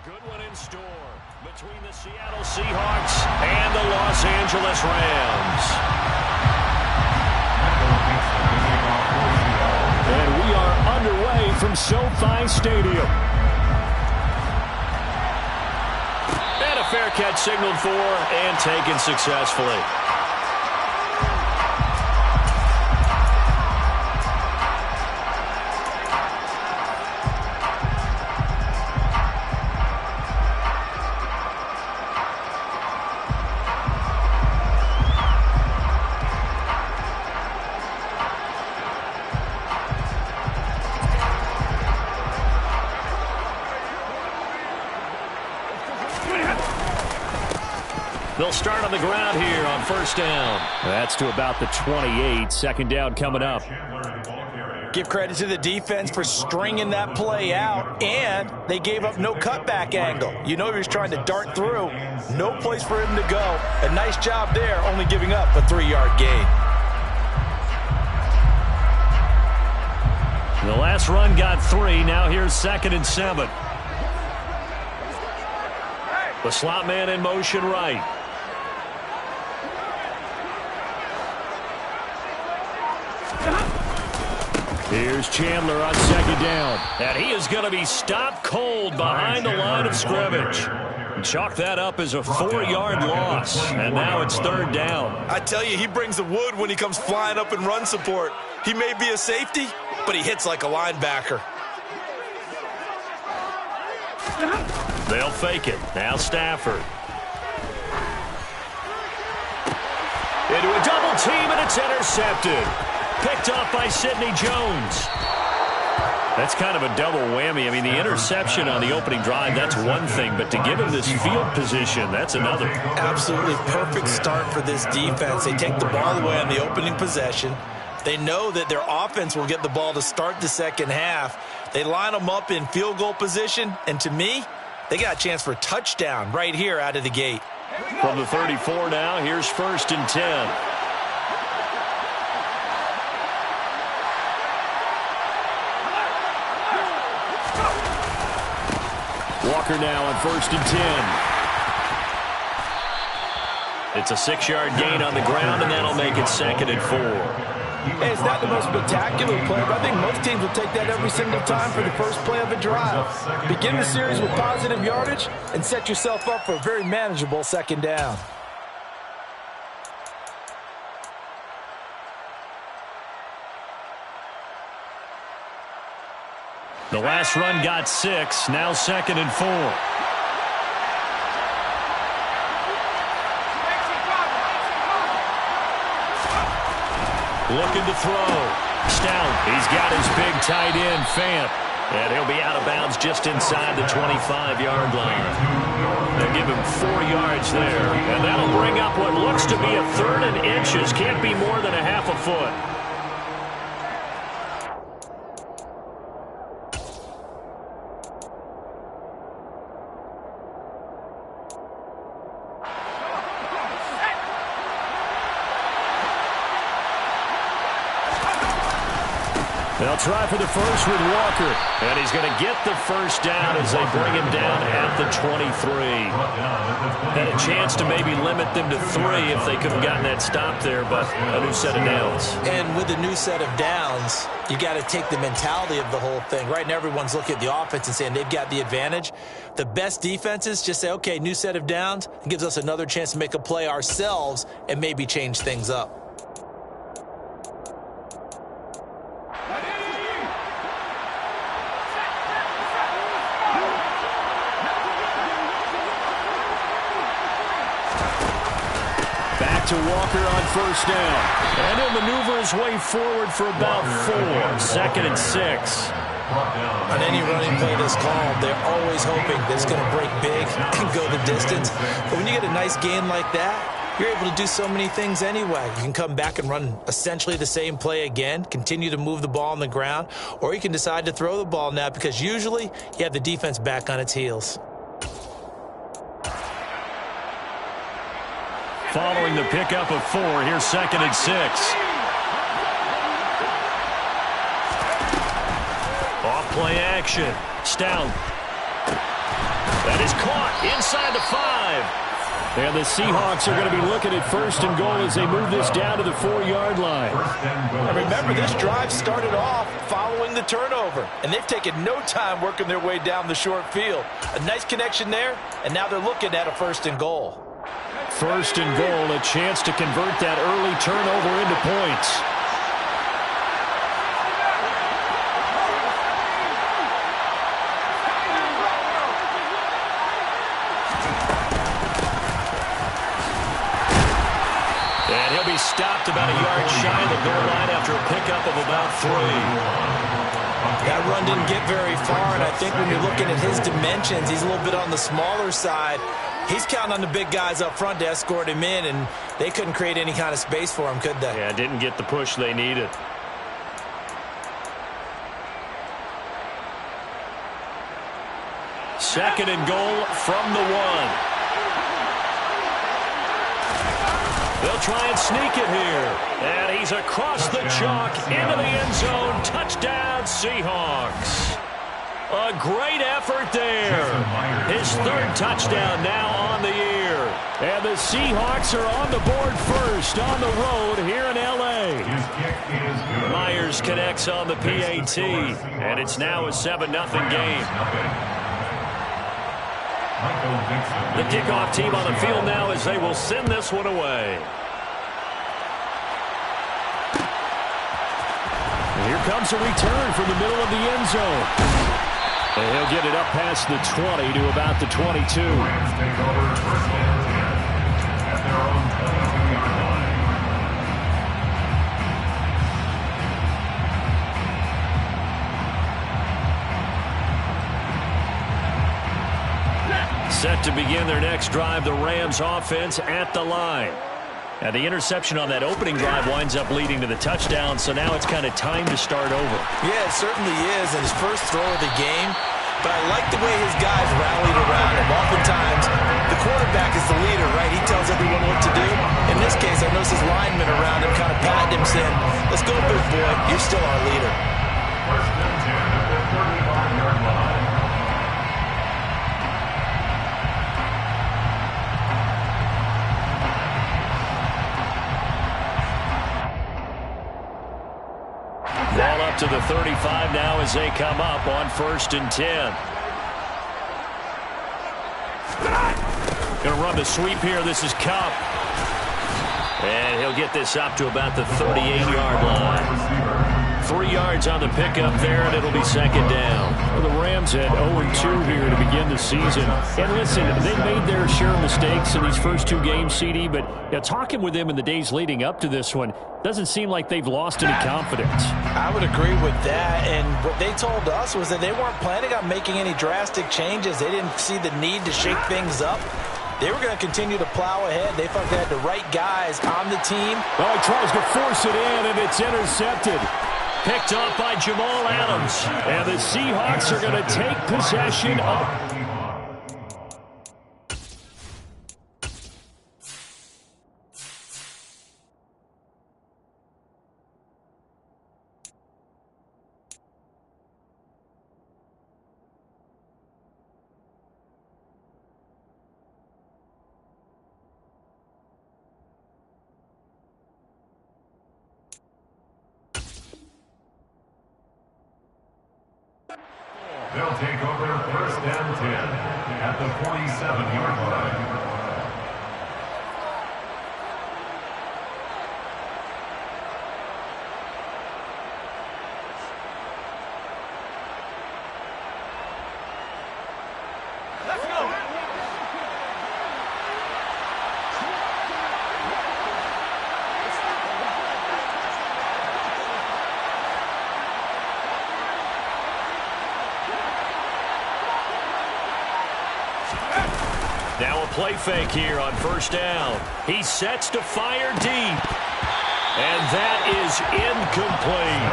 Good one in store between the Seattle Seahawks and the Los Angeles Rams. And we are underway from SoFi Stadium. And a fair catch signaled for and taken successfully. They'll start on the ground here on first down. That's to about the 28. Second down coming up. Give credit to the defense for stringing that play out, and they gave up no cutback angle. You know he was trying to dart through. No place for him to go. A nice job there, only giving up a 3-yard gain. The last run got 3. Now here's 2nd and 7. The slot man in motion right. Here's Chandler on 2nd down. And he is going to be stopped cold behind the line of scrimmage. Chalk that up as a 4-yard loss. And now it's 3rd down. I tell you, he brings the wood when he comes flying up in run support. He may be a safety, but he hits like a linebacker. They'll fake it. Now Stafford. Into a double team, and it's intercepted. Picked off by Sidney Jones. That's kind of a double whammy. I mean, the interception on the opening drive, that's one thing. But to give him this field position, that's another. Absolutely perfect start for this defense. They take the ball away on the opening possession. They know that their offense will get the ball to start the second half. They line them up in field goal position. And to me, they got a chance for a touchdown right here out of the gate. From the 34 now, here's 1st and 10. Walker now on 1st and 10. It's a 6-yard gain on the ground, and that'll make it 2nd and 4. Hey, it's not the most spectacular play, but I think most teams will take that every single time for the first play of a drive. Begin the series with positive yardage and set yourself up for a very manageable 2nd down. The last run got 6. Now 2nd and 4. Looking to throw. Stout. He's got his big tight end, Fant. And he'll be out of bounds just inside the 25-yard line. They'll give him 4 yards there. And that'll bring up what looks to be a 3rd and inches. Can't be more than a half a foot. They'll try for the first with Walker. And he's going to get the first down as they bring him down at the 23. Had a chance to maybe limit them to 3 if they could have gotten that stop there, but a new set of downs. And with a new set of downs, you got to take the mentality of the whole thing. Right now, everyone's looking at the offense and saying they've got the advantage. The best defenses just say, okay, new set of downs. It gives us another chance to make a play ourselves and maybe change things up. To Walker on first down. And he'll maneuver his way forward for about 4. 2nd and 6. On any running play that's called, they're always hoping that it's going to break big and go the distance. But when you get a nice gain like that, you're able to do so many things anyway. You can come back and run essentially the same play again, continue to move the ball on the ground, or you can decide to throw the ball now because usually you have the defense back on its heels. Following the pickup of 4, here's 2nd and 6. Off play action. Stout. That inside the 5. And the Seahawks are going to be looking at first and goal as they move this down to the 4-yard line. And remember, this drive started off following the turnover, and they've taken no time working their way down the short field. A nice connection there, and now they're looking at a first and goal. First and goal, a chance to convert that early turnover into points. And he'll be stopped about a yard shy of the goal line after a pickup of about 3. That run didn't get very far, and I think when you're looking at his dimensions, he's a little bit on the smaller side. He's counting on the big guys up front to escort him in, and they couldn't create any kind of space for him, could they? Yeah, didn't get the push they needed. Second and goal from the 1. They'll try and sneak it here. And he's across the chalk into the end zone. Touchdown, Seahawks. A great effort there. His 3rd touchdown now on the year. And the Seahawks are on the board first on the road here in L.A. Myers connects on the PAT. And it's now a 7-0 game. The kickoff team on the field now as they will send this one away. Here comes a return from the middle of the end zone. And he'll get it up past the 20 to about the 22. Set to begin their next drive, the Rams offense at the line. And the interception on that opening drive winds up leading to the touchdown, so now it's kind of time to start over. Yeah, it certainly is, and his first throw of the game. But I like the way his guys rallied around him. Oftentimes, the quarterback is the leader, right? He tells everyone what to do. In this case, I noticed his linemen around him kind of patting him, saying, "Let's go, big boy. You're still our leader." First and 10 at the 35-yard line. Ball up to the 35 now as they come up on 1st and 10. Going to run the sweep here. This is Kupp. And he'll get this up to about the 38-yard line. 3 yards on the pickup there, and it'll be 2nd down. Well, the Rams at 0-2 here to begin the season. And listen, they made their share of mistakes in these first 2 games, CD, but talking with them in the days leading up to this one, doesn't seem like they've lost any confidence. I would agree with that, and what they told us was that they weren't planning on making any drastic changes. They didn't see the need to shake things up. They were going to continue to plow ahead. They thought they had the right guys on the team. Well, he tries to force it in, and it's intercepted. Picked up by Jamal Adams. And the Seahawks are going to take possession up. They'll take over 1st and 10 at the 47-yard line. Now a play fake here on 1st down. He sets to fire deep. And that is incomplete.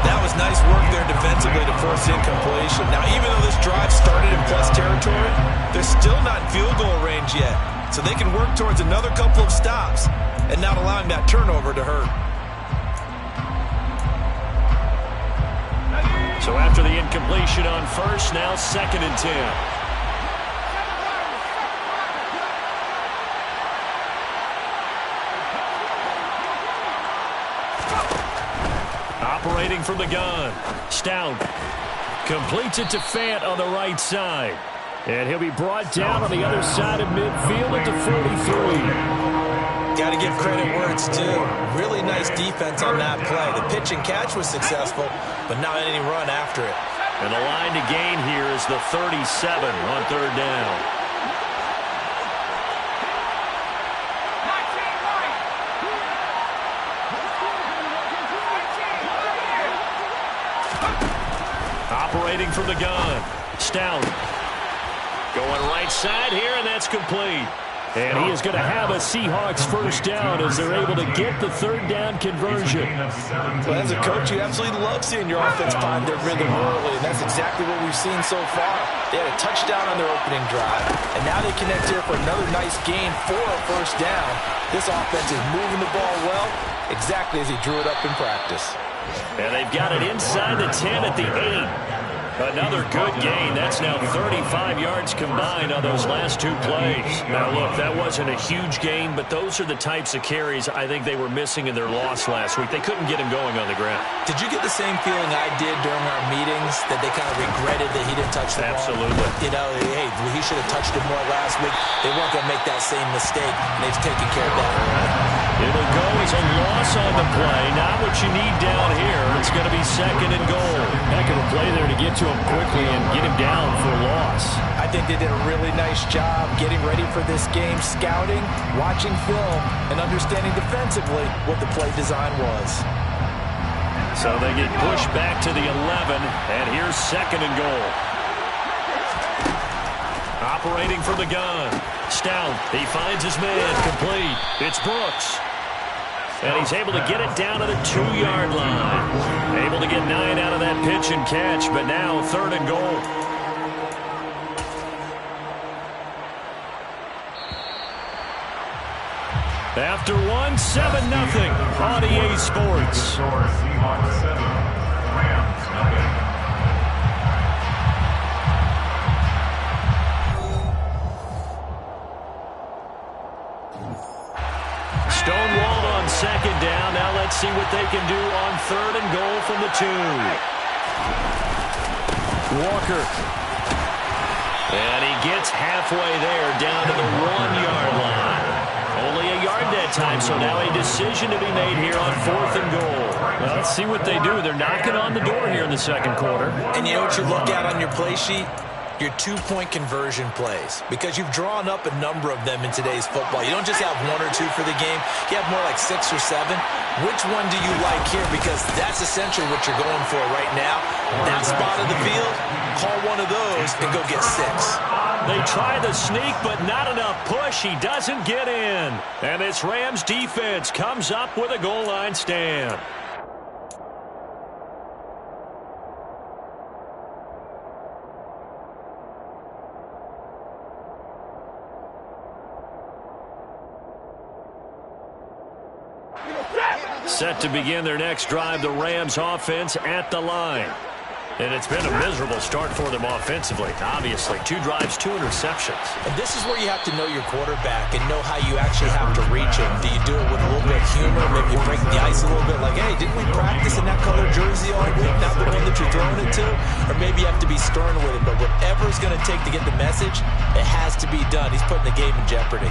That was nice work there defensively to force the incompletion. Now, even though this drive started in plus territory, they're still not in field goal range yet. So they can work towards another couple of stops and not allowing that turnover to hurt. So after the incompletion on 1st, now 2nd and 10. Operating from the gun. Stout completes it to Fant on the right side. And he'll be brought down on the other side of midfield at the 43. Got to give credit where it's due. Really nice defense on that play. The pitch and catch was successful, but not any run after it. And the line to gain here is the 37 on third down. Operating from the gun. Stout. Going right side here, and that's complete. And he is going to have a Seahawks first down as they're able to get the third down conversion. Well, as a coach, you absolutely love seeing your offense find their rhythm early, and that's exactly what we've seen so far. They had a touchdown on their opening drive, and now they connect here for another nice gain for a first down. This offense is moving the ball well, exactly as he drew it up in practice. And they've got it inside the 10 at the 8. Another good gain. That's now 35 yards combined on those last two plays. Now, look, that wasn't a huge gain, but those are the types of carries I think they were missing in their loss last week. They couldn't get him going on the ground. Did you get the same feeling I did during our meetings, that they kind of regretted that he didn't touch the ball? Absolutely. You know, hey, he should have touched it more last week. They weren't going to make that same mistake, and they've taken care of that early. It'll go as a loss on the play. Not what you need down here. It's going to be second and goal. Heck of a play there to get to him quickly and get him down for a loss. I think they did a really nice job getting ready for this game, scouting, watching film, and understanding defensively what the play design was. So they get pushed back to the 11, and here's second and goal. Operating from the gun. Stout. He finds his man. Complete. It's Brooks. And he's able to get it down to the 2-yard line. Able to get 9 out of that pitch and catch, but now third and goal. After 1, 7-0 on EA Sports. Seahawks 7, Rams 0. Stonewalled on second down. Now let's see what they can do on third and goal from the 2. Walker. And he gets halfway there, down to the 1-yard line. Only a yard that time, so now a decision to be made here on fourth and goal. Well, let's see what they do. They're knocking on the door here in the second quarter. And you know what you look at on your play sheet? Your 2-point conversion plays, because you've drawn up a number of them in today's football. You don't just have 1 or 2 for the game. You have more like 6 or 7. Which one do you like here? Because that's essentially what you're going for right now. That spot of the field, call one of those and go get 6. They try the sneak, but not enough push. He doesn't get in. And this Rams defense comes up with a goal line stand. Set to begin their next drive, the Rams offense at the line. And it's been a miserable start for them offensively, obviously. 2 drives, 2 interceptions. And this is where you have to know your quarterback and know how you actually have to reach him. Do you do it with a little bit of humor? Maybe you break the ice a little bit like, hey, didn't we practice in that color jersey all week, not the one that you're throwing it to? Or maybe you have to be stern with it. But whatever it's going to take to get the message, it has to be done. He's putting the game in jeopardy.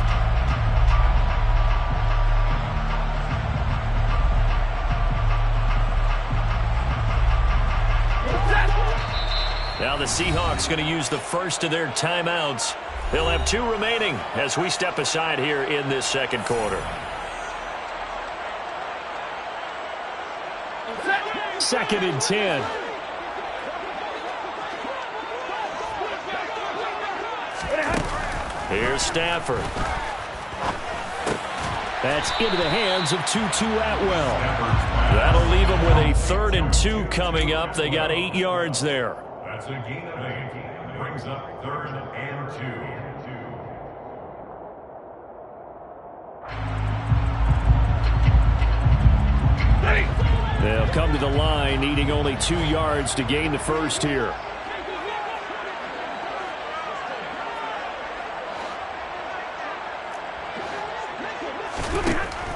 Now the Seahawks going to use the first of their timeouts. They'll have 2 remaining as we step aside here in this second quarter. Second and 10. Here's Stafford. That's into the hands of Tutu Atwell. That'll leave them with a 3rd and 2 coming up. They got 8 yards there. That's a gain of 8. Brings up 3rd and 2. They'll come to the line, needing only 2 yards to gain the first here.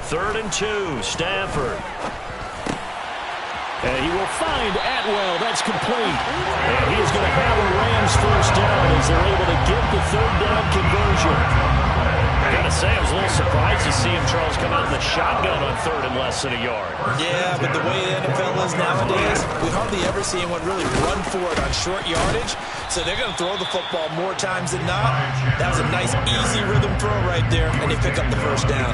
Third and 2, Stafford. And he will find Atwell. That's complete. And he is going to have a Rams first down as they're able to get the third down conversion. Gotta say, I was a little surprised to see him, Charles, come out in the shotgun on third and less than a yard. Yeah, but the way the NFL is nowadays, we hardly ever see anyone really run for it on short yardage. So they're going to throw the football more times than not. That was a nice, easy rhythm throw right there, and they pick up the first down.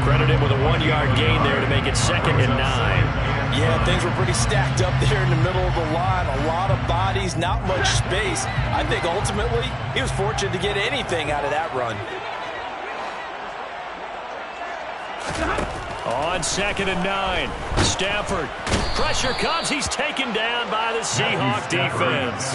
Credit him with a 1-yard gain there to make it 2nd and 9. Yeah, things were pretty stacked up there in the middle of the line. A lot of bodies, not much space. I think ultimately he was fortunate to get anything out of that run. On 2nd and 9, Stafford. Pressure comes. He's taken down by the Seahawk defense.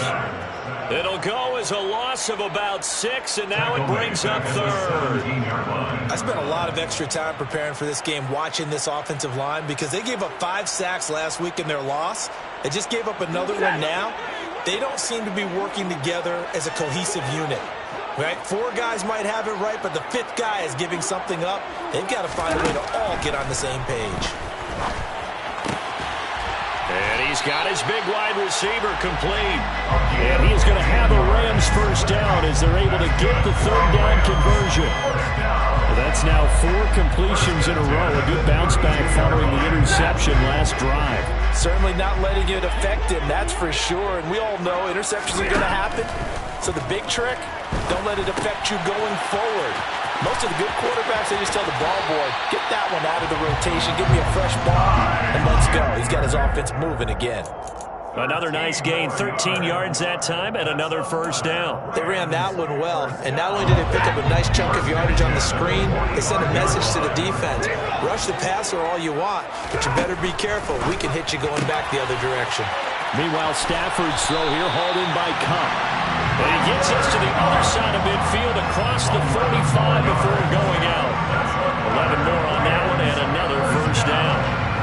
It'll go as a loss of about 6, and now it brings up third. I spent a lot of extra time preparing for this game, watching this offensive line, because they gave up 5 sacks last week in their loss. They just gave up another one now. They don't seem to be working together as a cohesive unit. Right? 4 guys might have it right, but the 5th guy is giving something up. They've got to find a way to all get on the same page. And he's got his big wide receiver complete. And he is going to have a Rams first down as they're able to get the third down conversion. That's now 4 completions in a row. A good bounce back following the interception last drive. Certainly not letting it affect him, that's for sure. And we all know interceptions are going to happen. So the big trick, don't let it affect you going forward. Most of the good quarterbacks, they just tell the ball boy, get that one out of the rotation, give me a fresh ball, and let's go. He's got his offense moving again. Another nice gain, 13 yards that time, and another first down. They ran that one well, and not only did they pick up a nice chunk of yardage on the screen, they sent a message to the defense. Rush the passer all you want, but you better be careful. We can hit you going back the other direction. Meanwhile, Stafford's throw here hauled in by Kupp. And he gets us to the other side of midfield across the 45 before going out. 11 more on that one and another first down.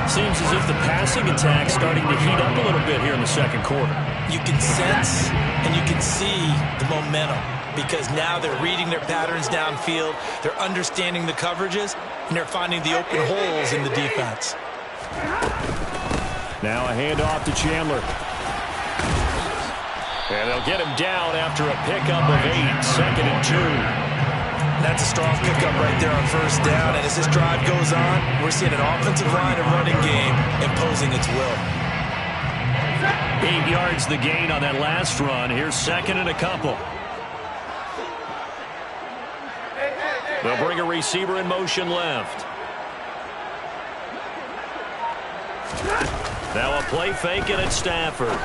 Seems as if the passing attack's starting to heat up a little bit here in the second quarter. You can sense and you can see the momentum because now they're reading their patterns downfield, they're understanding the coverages, and they're finding the open holes in the defense. Now a handoff to Chandler. And they'll get him down after a pickup of 8, 2nd and 2. That's a strong pickup right there on first down. And as this drive goes on, we're seeing an offensive line and running game imposing its will. 8 yards the gain on that last run. Here's 2nd and a couple. They'll bring a receiver in motion left. Now a play fake and it's Stafford.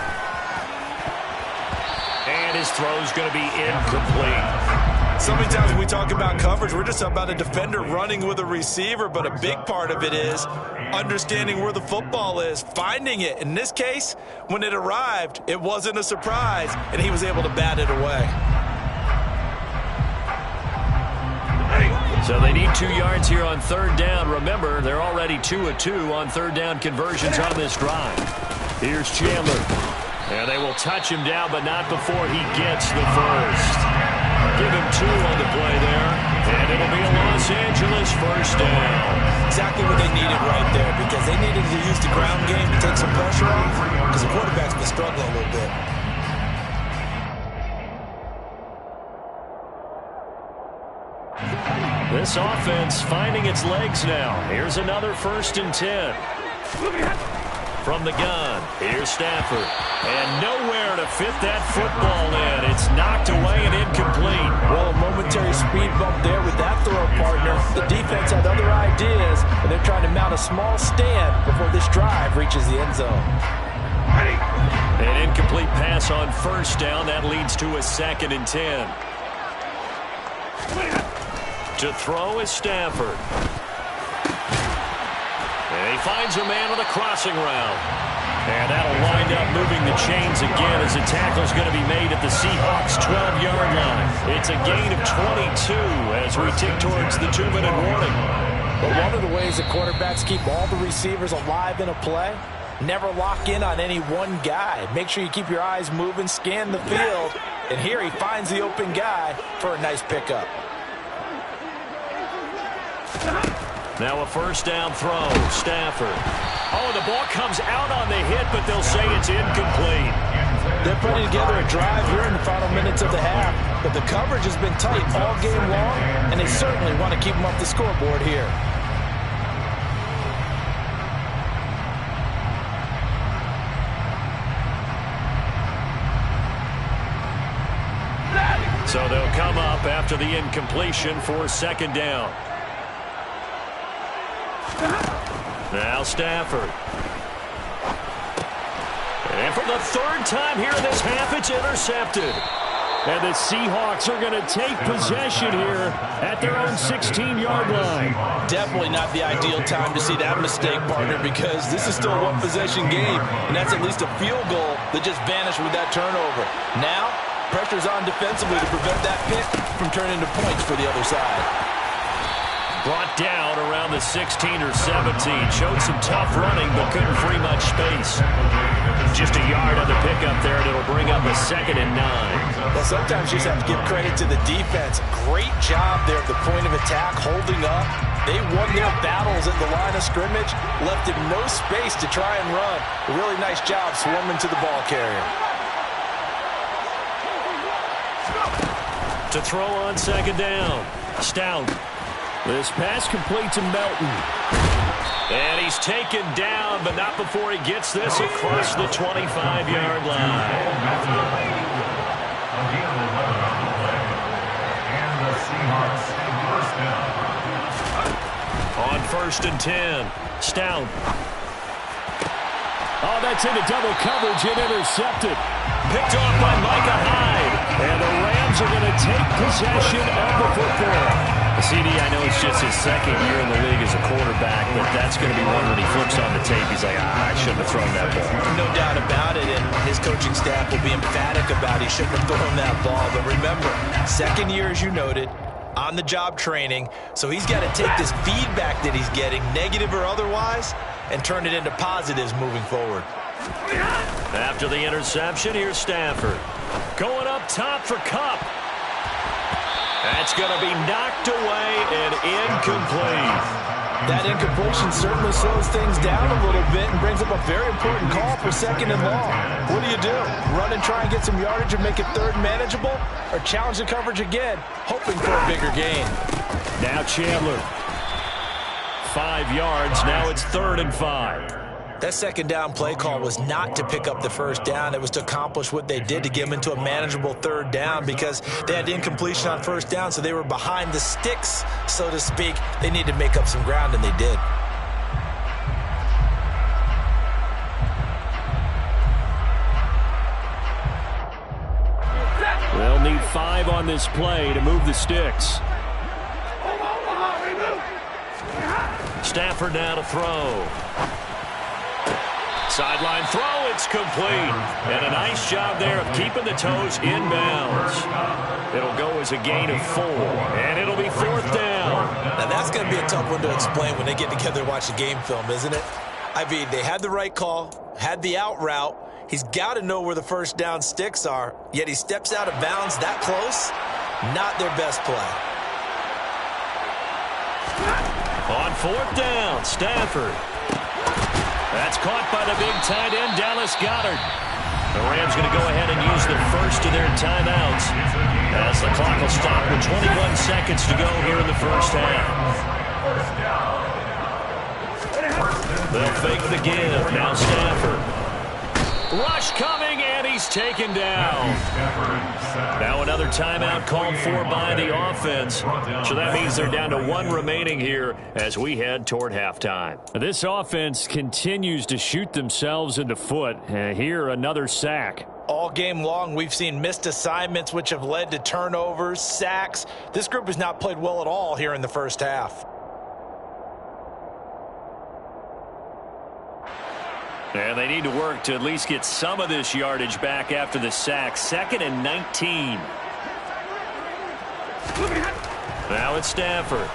And his throw's going to be incomplete. So many times when we talk about coverage, we're just about a defender running with a receiver, but a big part of it is understanding where the football is, finding it. In this case, when it arrived, it wasn't a surprise, and he was able to bat it away. So they need 2 yards here on third down. Remember, they're already 2 of 2 on third down conversions on this drive. Here's Chandler. And they will touch him down, but not before he gets the first. Give him 2 on the play there, and it'll be a Los Angeles first down. Exactly what they needed right there, because they needed to use the ground game to take some pressure off, because the quarterback's been struggling a little bit. This offense finding its legs now. Here's another 1st and 10. From the gun, here's Stafford. And nowhere to fit that football in. It's knocked away and incomplete. Well, a momentary speed bump there with that throw, partner. The defense had other ideas, and they're trying to mount a small stand before this drive reaches the end zone. An incomplete pass on first down. That leads to a 2nd and 10. To throw is Stafford. And he finds a man on the crossing route. And that'll wind up moving the chains again as the tackle's going to be made at the Seahawks' 12-yard line. It's a gain of 22 as we tick towards the 2-minute warning. But one of the ways that quarterbacks keep all the receivers alive in a play, never lock in on any one guy. Make sure you keep your eyes moving, scan the field. And here he finds the open guy for a nice pickup. Now a first down throw. Stafford. Oh, the ball comes out on the hit, but they'll say it's incomplete. They're putting together a drive here in the final minutes of the half, but the coverage has been tight all game long, and they certainly want to keep them off the scoreboard here. So they'll come up after the incompletion for second down. Now Stafford. And for the third time here in this half, it's intercepted. And the Seahawks are going to take possession here at their own 16-yard line. Definitely not the ideal time to see that mistake, partner, because this is still a one-possession game, and that's at least a field goal that just vanished with that turnover. Now, pressure's on defensively to prevent that pick from turning into points for the other side. Brought down around the 16 or 17. Showed some tough running, but couldn't free much space. Just a yard on the pickup there, and it'll bring up a 2nd and 9. Well, sometimes you just have to give credit to the defense. Great job there at the point of attack, holding up. They won their battles at the line of scrimmage, left him no space to try and run. A really nice job swarming to the ball carrier. To throw on second down. Stout. This pass complete to Melton. And he's taken down, but not before he gets this across the 25-yard line. And the Seahawks first down. On 1st and 10, Stout. Oh, that's into double coverage and intercepted. Picked off by Micah Hyde. And the Rams are going to take possession of the football. CD, I know it's just his second year in the league as a quarterback, but that's going to be one when he flips on the tape. He's like, I shouldn't have thrown that ball. No doubt about it, and his coaching staff will be emphatic about he shouldn't have thrown that ball. But remember, second year, as you noted, on-the-job training, so he's got to take this feedback that he's getting, negative or otherwise, and turn it into positives moving forward. After the interception, here's Stafford. Going up top for Kupp. That's going to be knocked away and incomplete. That incompletion certainly slows things down a little bit and brings up a very important call for 2nd and long. What do? Run and try and get some yardage and make it third manageable? Or challenge the coverage again, hoping for a bigger gain? Now Chandler. 5 yards. Now it's 3rd and 5. That second down play call was not to pick up the first down. It was to accomplish what they did to get them into a manageable third down because they had incompletion on first down, so they were behind the sticks, so to speak. They needed to make up some ground, and they did. They'll need 5 on this play to move the sticks. Stafford now to throw. Sideline throw, it's complete. And a nice job there of keeping the toes in bounds. It'll go as a gain of 4, and it'll be 4th down. Now that's going to be a tough one to explain when they get together and watch the game film, isn't it? I mean, they had the right call, had the out route. He's got to know where the first down sticks are, yet he steps out of bounds that close. Not their best play. On 4th down, Stafford. That's caught by the big tight end, Dallas Goedert. The Rams going to go ahead and use the first of their timeouts as the clock will stop with 21 seconds to go here in the first half. They'll fake the give. Now Stafford. Rush coming, and he's taken down. Now another timeout called for by the offense. So that means they're down to 1 remaining here as we head toward halftime. This offense continues to shoot themselves in the foot. Here, another sack. All game long, we've seen missed assignments, which have led to turnovers, sacks. This group has not played well at all here in the first half. And they need to work to at least get some of this yardage back after the sack. 2nd and 19. Now it's Stafford.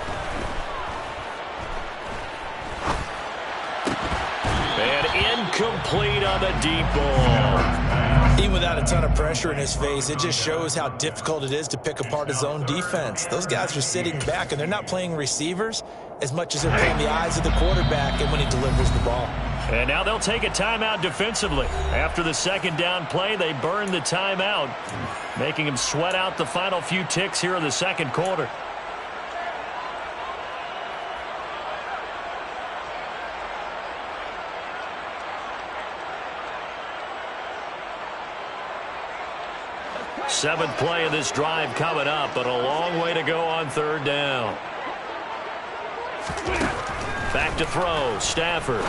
And incomplete on the deep ball. Even without a ton of pressure in his face, it just shows how difficult it is to pick apart his own defense. Those guys are sitting back, and they're not playing receivers as much as they're playing the eyes of the quarterback and when he delivers the ball. And now they'll take a timeout defensively. After the second down play, they burn the timeout, making them sweat out the final few ticks here in the second quarter. Seventh play of this drive coming up, but a long way to go on third down. Back to throw, Stafford.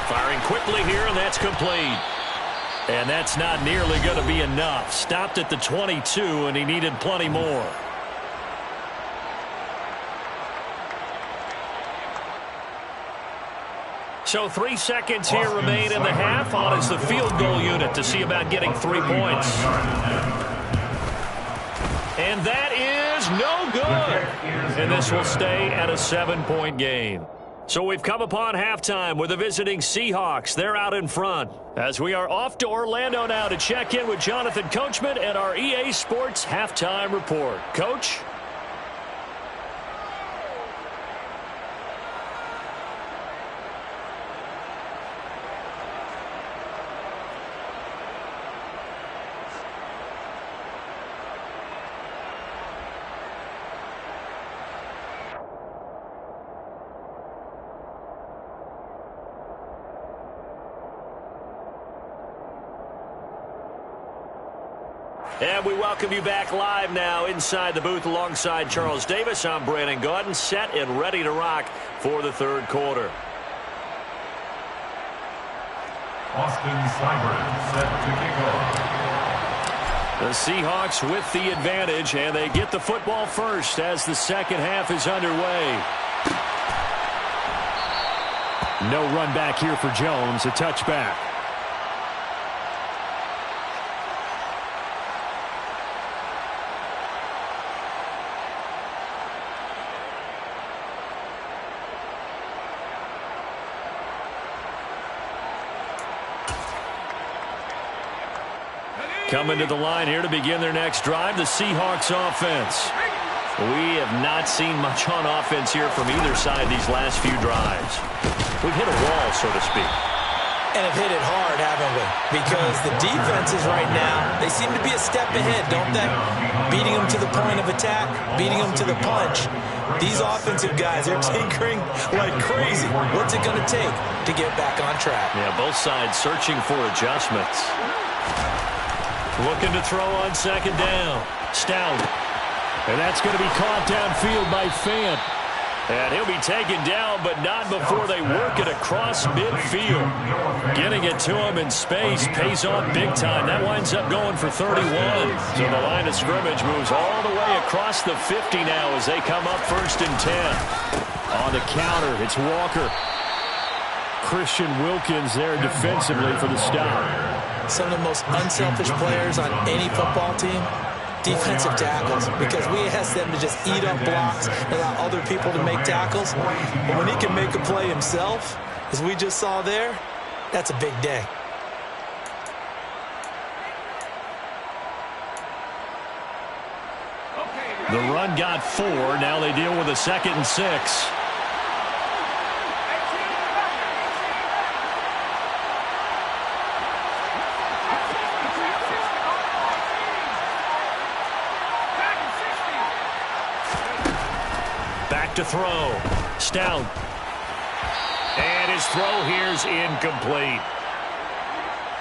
Firing quickly here, and that's complete. And that's not nearly going to be enough. Stopped at the 22, and he needed plenty more. So 3 seconds here remain in the half. On is the field goal unit to see about getting 3 points. And that is no good. And this will stay at a 7-point game. So we've come upon halftime with the visiting Seahawks. They're out in front. As we are off to Orlando now to check in with Jonathan Coachman and our EA Sports Halftime Report. Coach? And we welcome you back live now inside the booth alongside Charles Davis. I'm Brandon Gaudin, set and ready to rock for the third quarter. Austin Seibert set to kick off. The Seahawks with the advantage, and they get the football first as the second half is underway. No run back here for Jones, a touchback. Coming to the line here to begin their next drive, the Seahawks offense. We have not seen much on offense here from either side these last few drives. We've hit a wall, so to speak. And have hit it hard, haven't we? Because the defenses right now, they seem to be a step ahead, don't they? Beating them to the point of attack, beating them to the punch. These offensive guys, they're tinkering like crazy. What's it going to take to get back on track? Yeah, both sides searching for adjustments. Looking to throw on second down. Stout. And that's going to be caught downfield by Fant. And he'll be taken down, but not before they work it across midfield. Getting it to him in space pays off big time. That winds up going for 31. So the line of scrimmage moves all the way across the 50 now as they come up 1st and 10. On the counter, it's Walker. Christian Wilkins there defensively for the stop. Some of the most unselfish players on any football team, defensive tackles, because we ask them to just eat up blocks and allow other people to make tackles. But when he can make a play himself, as we just saw there, that's a big day. The run got 4. Now they deal with a 2nd and 6. To throw. Stout. And his throw here's incomplete.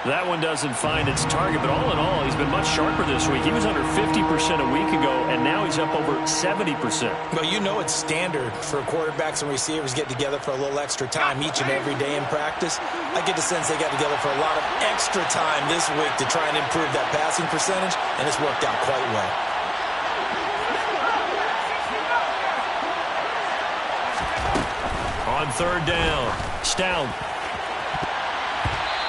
That one doesn't find its target, but all in all, he's been much sharper this week. He was under 50% a week ago, and now he's up over 70%. Well, you know it's standard for quarterbacks and receivers get together for a little extra time each and every day in practice. I get the sense they got together for a lot of extra time this week to try and improve that passing percentage, and it's worked out quite well. On third down, Stout.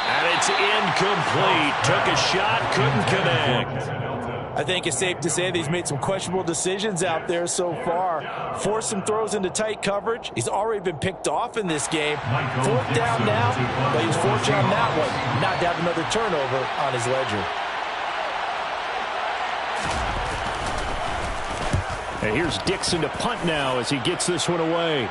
And it's incomplete. Took a shot, couldn't connect. I think it's safe to say that he's made some questionable decisions out there so far. Forced some throws into tight coverage. He's already been picked off in this game. 4th down now, but he was fortunate on that one not to have another turnover on his ledger. And here's Dixon to punt now as he gets this one away.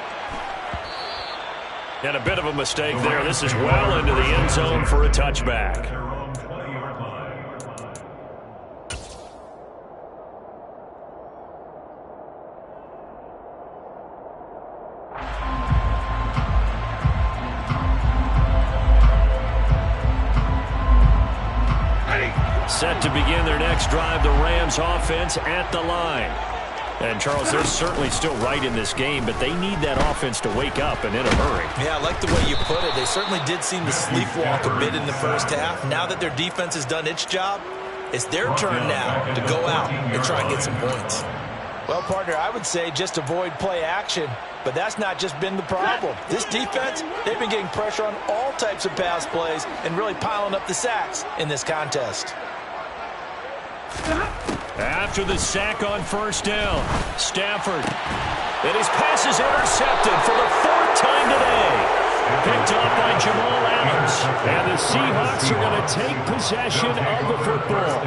And a bit of a mistake there. This is well into the end zone for a touchback. Their own 20-yard line. Set to begin their next drive, the Rams offense at the line. And, Charles, they're certainly still right in this game, but they need that offense to wake up and in a hurry. Yeah, I like the way you put it. They certainly did seem to sleepwalk a bit in the first half. Now that their defense has done its job, it's their turn now to go out and try and get some points. Well, partner, I would say just avoid play action, but that's not just been the problem. This defense, they've been getting pressure on all types of pass plays and really piling up the sacks in this contest. After the sack on first down, Stafford. And his pass is intercepted for the fourth time today. Picked off by Jamal Adams. And the Seahawks are going to take possession of the football.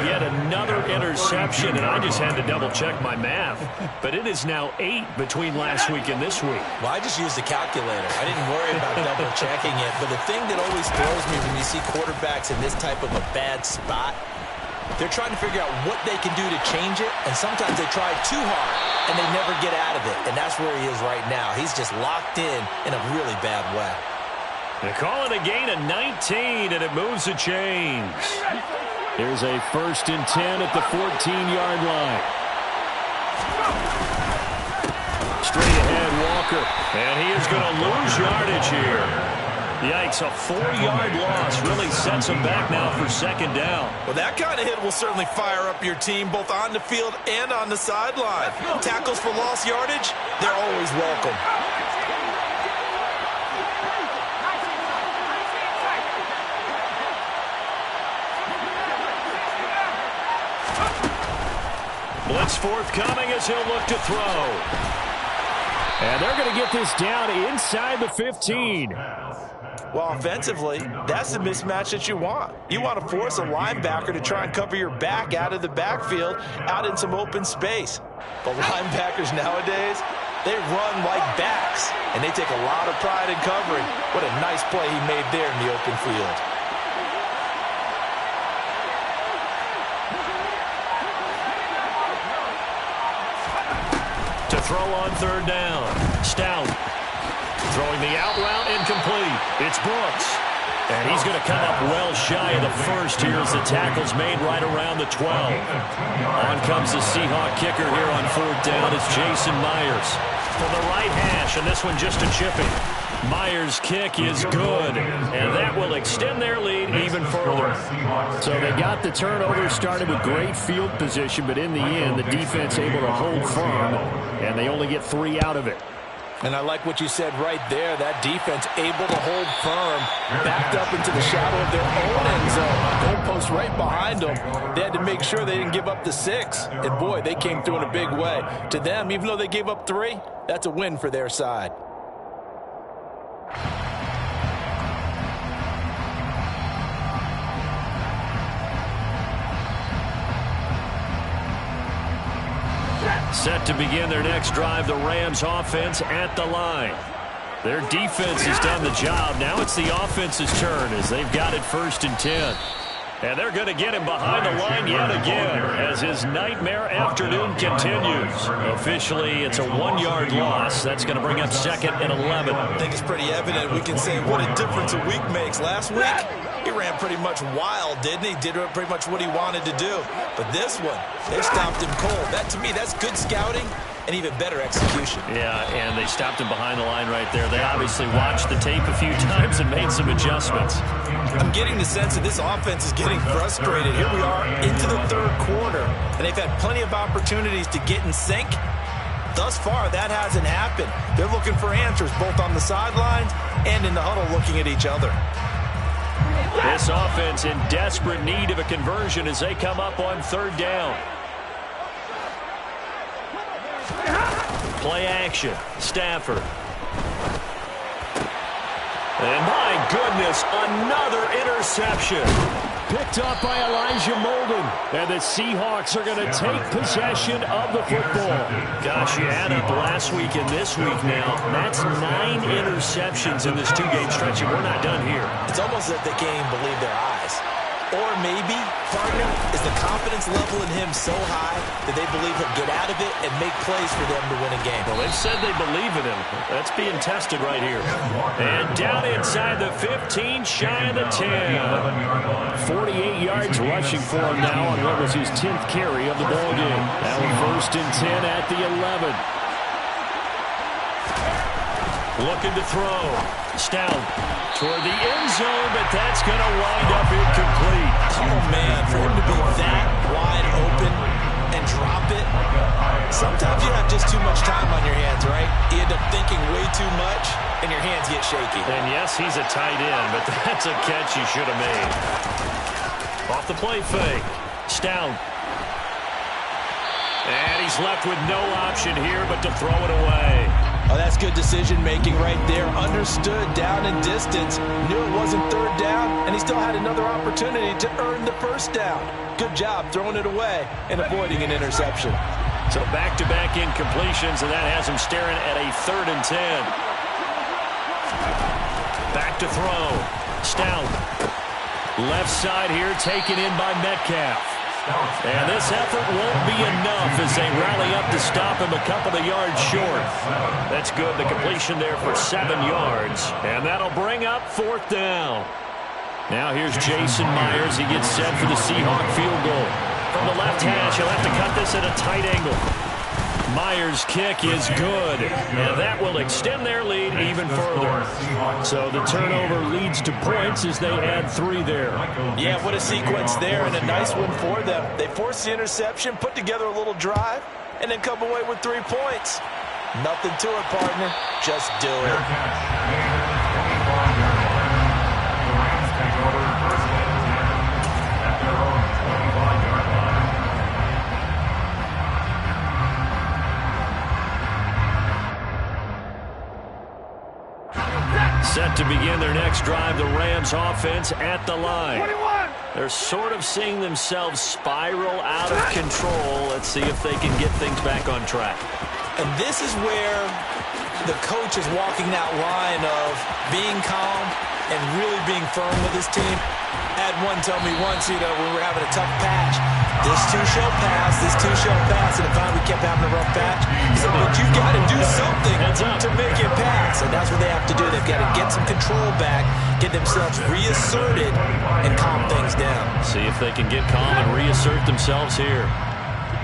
Yet another interception, and I just had to double-check my math. But it is now 8 between last week and this week. Well, I just used the calculator. I didn't worry about double-checking it. But the thing that always throws me when you see quarterbacks in this type of a bad spot, they're trying to figure out what they can do to change it, and sometimes they try too hard, and they never get out of it, and that's where he is right now. He's just locked in a really bad way. They call it a gain of 19, and it moves the chains. Here's a 1st and 10 at the 14-yard line. Straight ahead, Walker, and he is going to lose yardage here. Yikes, a 4-yard loss really sets him back now for second down. Well, that kind of hit will certainly fire up your team both on the field and on the sideline. Tackles for lost yardage, they're always welcome. Blitz forthcoming as he'll look to throw. And they're going to get this down inside the 15. Well, offensively, that's the mismatch that you want. You want to force a linebacker to try and cover your back out of the backfield, out in some open space. But linebackers nowadays, they run like backs, and they take a lot of pride in covering. What a nice play he made there in the open field. To throw on third down, Stout. Throwing the out route incomplete. It's Brooks. And he's going to come up well shy of the first here as the tackle's made right around the 12. On comes the Seahawk kicker here on fourth down. It's Jason Myers from the right hash, and this one just a chipping. Myers' kick is good, and that will extend their lead even further. So they got the turnover started with great field position, but in the end, the defense able to hold firm, and they only get 3 out of it. And I like what you said right there. That defense able to hold firm, backed up into the shadow of their own end zone. Goalpost right behind them. They had to make sure they didn't give up the 6. And, boy, they came through in a big way. To them, even though they gave up 3, that's a win for their side. Set to begin their next drive, the Rams offense at the line. Their defense has done the job. Now it's the offense's turn as they've got it 1st and 10. And they're going to get him behind the line yet again as his nightmare afternoon continues. Officially, it's a 1-yard loss. That's going to bring up 2nd and 11. I think it's pretty evident. We can say what a difference a week makes. Last week, he ran pretty much wild, didn't he? Did pretty much what he wanted to do. But this one, they stopped him cold. That, to me, that's good scouting and even better execution. Yeah, and they stopped him behind the line right there. They obviously watched the tape a few times and made some adjustments. I'm getting the sense that this offense is getting frustrated. Here we are into the 3rd quarter, and they've had plenty of opportunities to get in sync. Thus far, that hasn't happened. They're looking for answers both on the sidelines and in the huddle looking at each other. This offense in desperate need of a conversion as they come up on 3rd down. Play action. Stafford. And my goodness, another interception. picked up by Elijah Molden. And the Seahawks are going to take possession of the football. Gosh, you add up last week and this week now. That's 9 interceptions in this two-game stretch, and we're not done here. It's almost as if they can't even believe their eyes. Or maybe, partner, is the confidence level in him so high that they believe he'll get out of it and make plays for them to win a game. Well, they've said they believe in him. That's being tested right here. And down inside the 15, shy of the 10. 48 yards rushing for him now on what was his 10th carry of the ball game. Now 1st and 10 at the 11. Looking to throw. Stout toward the end zone, but that's going to wind up incomplete. Oh, man, for him to be that wide open and drop it, sometimes you have just too much time on your hands, right? You end up thinking way too much, and your hands get shaky. And yes, he's a tight end, but that's a catch he should have made. Off the play fake. Stout. And he's left with no option here but to throw it away. Oh, that's good decision-making right there. Understood down and distance. Knew it wasn't third down, and he still had another opportunity to earn the first down. Good job throwing it away and avoiding an interception. So back-to-back incompletions, and that has him staring at a 3rd and 10. Back to throw. Stout. Left side here taken in by Metcalf. And this effort won't be enough as they rally up to stop him a couple of yards short. That's good. The completion there for 7 yards. And that'll bring up 4th down. Now here's Jason Myers. He gets set for the Seahawk field goal. From the left hash, he'll have to cut this at a tight angle. Myers' kick is good, and that will extend their lead even further. So the turnover leads to points as they add 3 there. Yeah, what a sequence there, and a nice one for them. They force the interception, put together a little drive, and then come away with 3 points. Nothing to it, partner. Just do it. Set to begin their next drive, the Rams offense at the line. They're sort of seeing themselves spiral out of control. Let's see if they can get things back on track. And this is where the coach is walking that line of being calm and really being firm with his team. I had one tell me once, when we were having a tough patch, this too shall pass, and finally we kept having a rough patch. He said, but you've got to do something to make it pass, and that's what they have to do. They've got to get some control back, get themselves reasserted, and calm things down. See if they can get calm and reassert themselves here.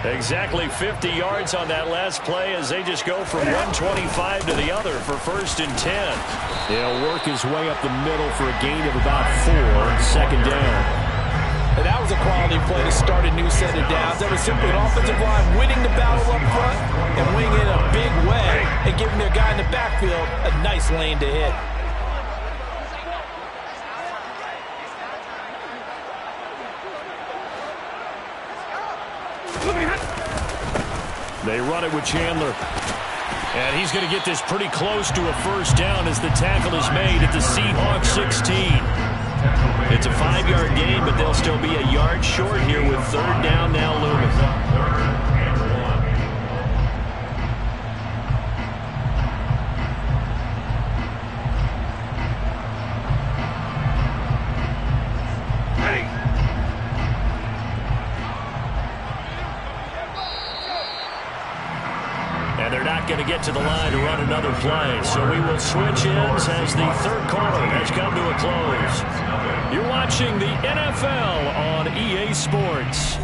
Exactly 50 yards on that last play as they just go from 125 to the other for 1st and 10. He'll work his way up the middle for a gain of about 4, 2nd down. And that was a quality play to start a new set of downs. That was simply an offensive line winning the battle up front and winning it in a big way and giving their guy in the backfield a nice lane to hit. They run it with Chandler. And he's going to get this pretty close to a 1st down as the tackle is made at the Seahawks 16. It's a 5-yard gain, but they'll still be a yard short here with 3rd down now looming. Going to get to the line to run another play. So we will switch ends as the 3rd quarter has come to a close. You're watching the NFL on EA Sports.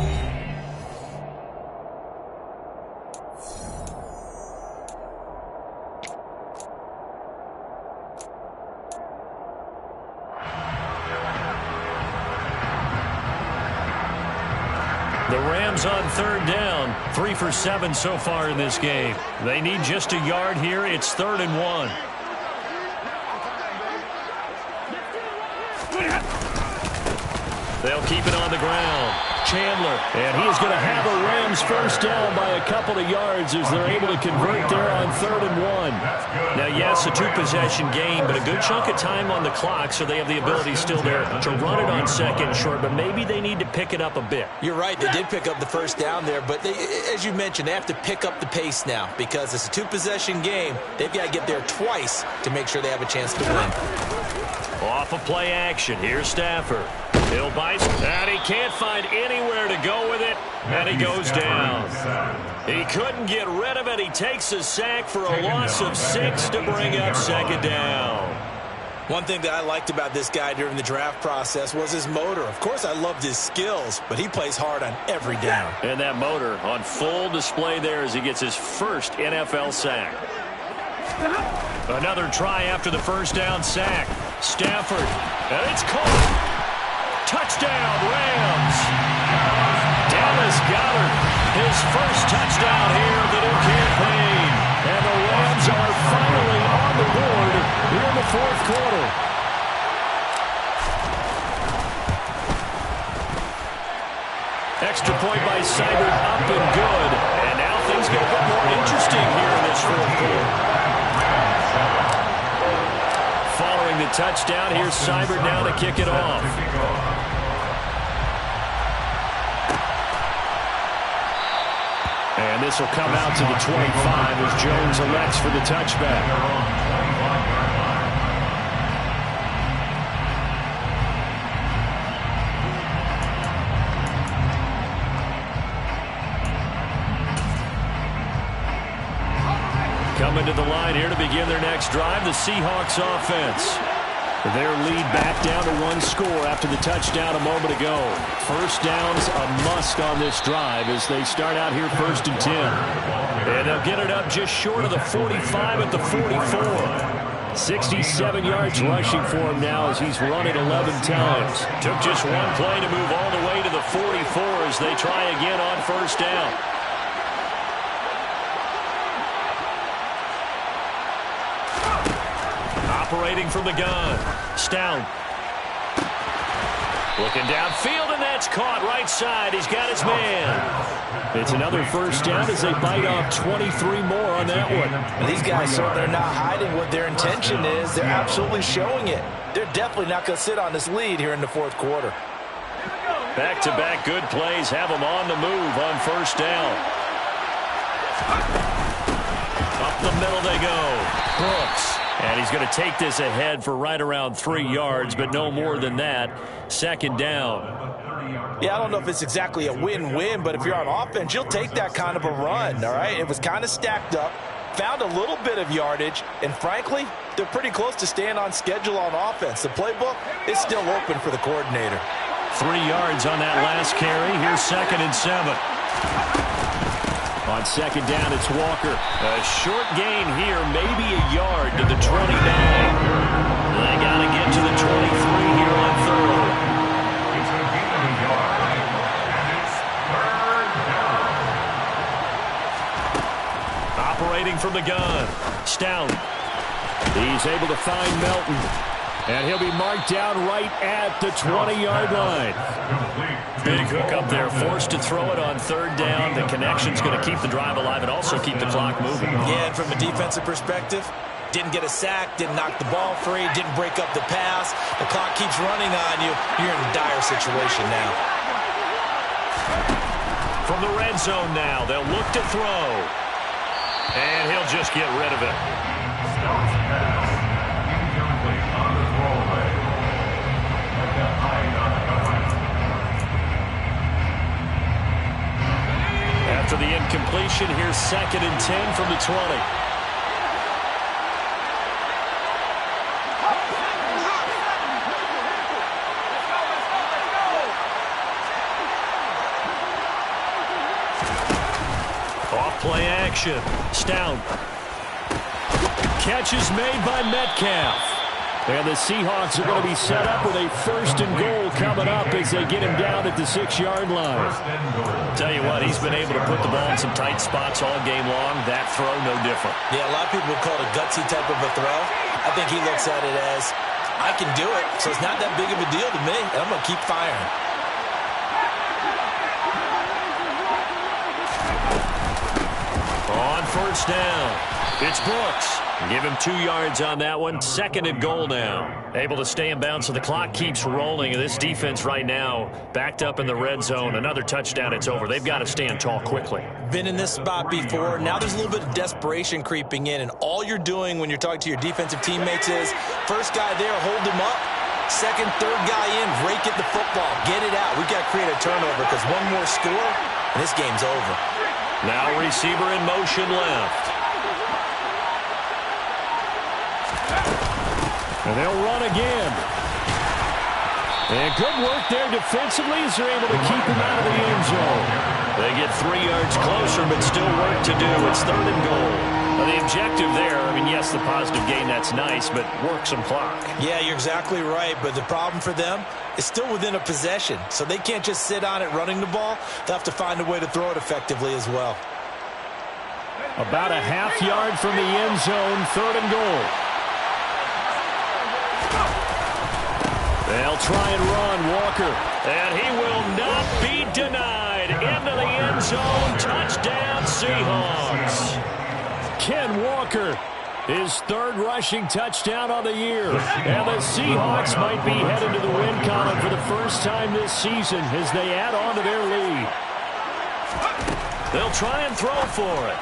The Rams on 3rd down. 3 for 7 so far in this game. They need just a yard here. It's 3rd and 1. They'll keep it on the ground. Chandler. And he is going to have a Rams first down by a couple of yards as they're able to convert there on 3rd and 1. Now, yes, a two-possession game, but a good chunk of time on the clock, so they have the ability still there to run it on 2nd and short, but maybe they need to pick it up a bit. You're right. They did pick up the first down there, but as you mentioned, they have to pick up the pace now because it's a two-possession game. They've got to get there twice to make sure they have a chance to win. Off of play action, here's Stafford. He'll bite, and he can't find anywhere to go with it, and he goes down. He couldn't get rid of it. He takes a sack for a loss of 6 to bring up 2nd down. One thing that I liked about this guy during the draft process was his motor. Of course, I loved his skills, but he plays hard on every down. And that motor on full display there as he gets his first NFL sack. Another try after the first down sack. Stafford, and it's caught. Touchdown, Rams. Dallas Goedert, his first touchdown here of the new campaign. And the Rams are finally on the board here in the 4th quarter. Extra point by Seibert, up and good. And now things get a bit more interesting here in this 4th quarter. Following the touchdown, here's Seibert now to kick it off. And this will come out to the 25 as Jones elects for the touchback. Coming to the line here to begin their next drive, the Seahawks offense. Their lead back down to 1 score after the touchdown a moment ago. First down's a must on this drive as they start out here 1st and 10. And they'll get it up just short of the 45 at the 44. 67 yards rushing for him now as he's run it 11 times. Took just one play to move all the way to the 44 as they try again on first down. Operating from the gun. Stout. Looking downfield, and that's caught right side. He's got his man. It's another first down as they bite off 23 more on that one. And these guys, they're not hiding what their intention is. They're absolutely showing it. They're definitely not going to sit on this lead here in the 4th quarter. Back-to-back good plays have them on the move on first down. Up the middle they go. Brooks. And he's going to take this ahead for right around 3 yards, but no more than that. 2nd down. Yeah, I don't know if it's exactly a win-win, but if you're on offense, you'll take that kind of a run, all right? It was kind of stacked up, found a little bit of yardage, and frankly, they're pretty close to staying on schedule on offense. The playbook is still open for the coordinator. 3 yards on that last carry. Here's 2nd and 7. On 2nd down, it's Walker. A short gain here, maybe a yard to the 29. They got to get to the 23 here on 3rd. It's a gain of a yard, and it's 3rd down. Operating from the gun. Stout. He's able to find Melton. And he'll be marked down right at the 20-yard line. Big hook up there, forced to throw it on 3rd down. The connection's going to keep the drive alive and also keep the clock moving. Yeah, and from a defensive perspective, didn't get a sack, didn't knock the ball free, didn't break up the pass. The clock keeps running on you. You're in a dire situation now. From the red zone now, they'll look to throw. And he'll just get rid of it. Stout's pass. Incomplete on the throwaway. At the high After the incompletion, here's 2nd and 10 from the 20. Off play action. Stout. Catch is made by Metcalf. And the Seahawks are going to be set up with a 1st and goal coming up as they get him down at the 6-yard line. Tell you what, he's been able to put the ball in some tight spots all game long. That throw, no different. Yeah, a lot of people would call it a gutsy type of a throw. I think he looks at it as, I can do it, so it's not that big of a deal to me, and I'm going to keep firing. On first down, it's Brooks. Give him 2 yards on that one. 2nd and goal now. Able to stay in bounds, so the clock keeps rolling. And this defense right now backed up in the red zone. Another touchdown, it's over. They've got to stand tall quickly. Been in this spot before. Now there's a little bit of desperation creeping in. And all you're doing when you're talking to your defensive teammates is, first guy there, hold him up. Second, third guy in, rake at the football. Get it out. We've got to create a turnover because one more score, and this game's over. Now receiver in motion left. And they'll run again. And good work there defensively as they're able to keep him out of the end zone. They get 3 yards closer, but still work to do. It's 3rd and goal. Now, the objective there, I mean, yes, the positive gain, that's nice, but work some clock. Yeah, you're exactly right, but the problem for them is still within a possession, so they can't just sit on it running the ball. They'll have to find a way to throw it effectively as well. About a half yard from the end zone, 3rd and goal. They'll try and run, Walker. And he will not be denied. Into the end zone. Touchdown, Seahawks. Ken Walker, his 3rd rushing touchdown on the year. And the Seahawks might be headed to the win column for the first time this season as they add on to their lead. They'll try and throw for it.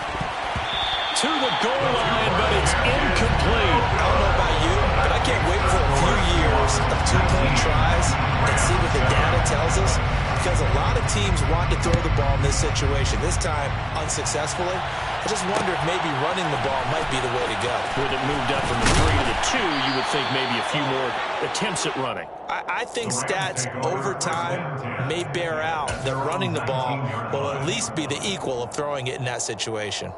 To the goal line, but it's incomplete. I don't know about you, but I can't wait for a few years of 2-point tries and see what the data tells us, because a lot of teams want to throw the ball in this situation. This time, unsuccessfully. I just wonder if maybe running the ball might be the way to go. With it moved up from the 3 to the 2, you would think maybe a few more attempts at running. I think stats over time may bear out that running the ball will at least be the equal of throwing it in that situation.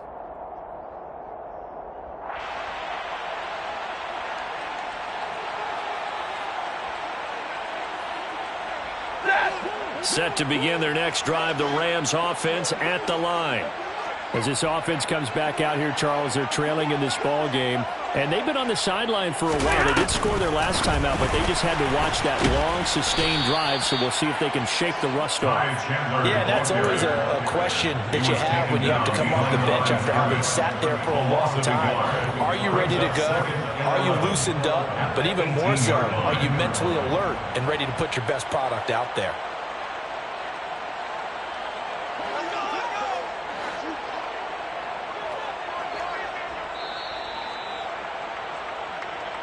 Set to begin their next drive, the Rams offense at the line. As this offense comes back out here, Charles, they're trailing in this ball game. And they've been on the sideline for a while. They did score their last time out, but they just had to watch that long, sustained drive, so we'll see if they can shake the rust off. Yeah, that's always a question that you have when you have to come off the bench after having sat there for a long time. Are you ready to go? Are you loosened up? But even more so, are you mentally alert and ready to put your best product out there?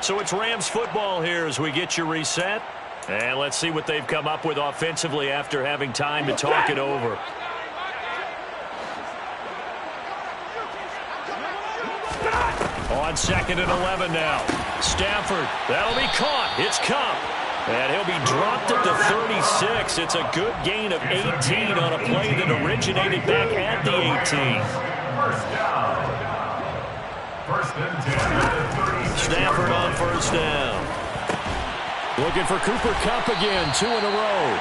So it's Rams football here as we get you reset. And let's see what they've come up with offensively after having time to talk it over. On 2nd and 11 now. Stafford, that'll be caught. It's Kupp. And he'll be dropped at the 36. It's a good gain of 18 on a play that originated back at the 18. First down. 1st and 10. Stafford on first down. Looking for Cooper Kupp again, 2 in a row.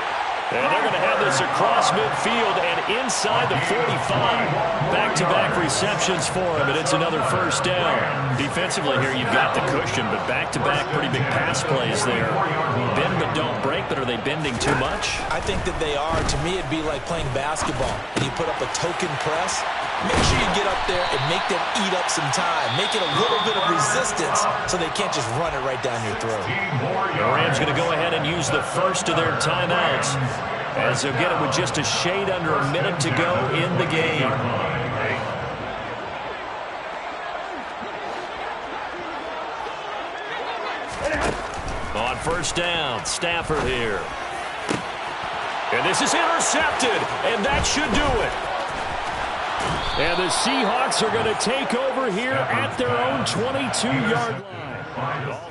And they're going to have this across midfield and inside the 45. Back-to-back receptions for him, and it's another first down. Defensively here, you've got the cushion, but back-to-back pretty big pass plays there. Bend but don't break, but are they bending too much? I think that they are. To me, it'd be like playing basketball. And you put up a token press. Make sure you get up there and make them eat up some time. Make it a little bit of resistance so they can't just run it right down your throat. The Rams going to go ahead and use the first of their timeouts as they'll get it with just a shade under a minute to go in the game. On first down, Stafford here. And this is intercepted, and that should do it. And the Seahawks are going to take over here at their own 22-yard line.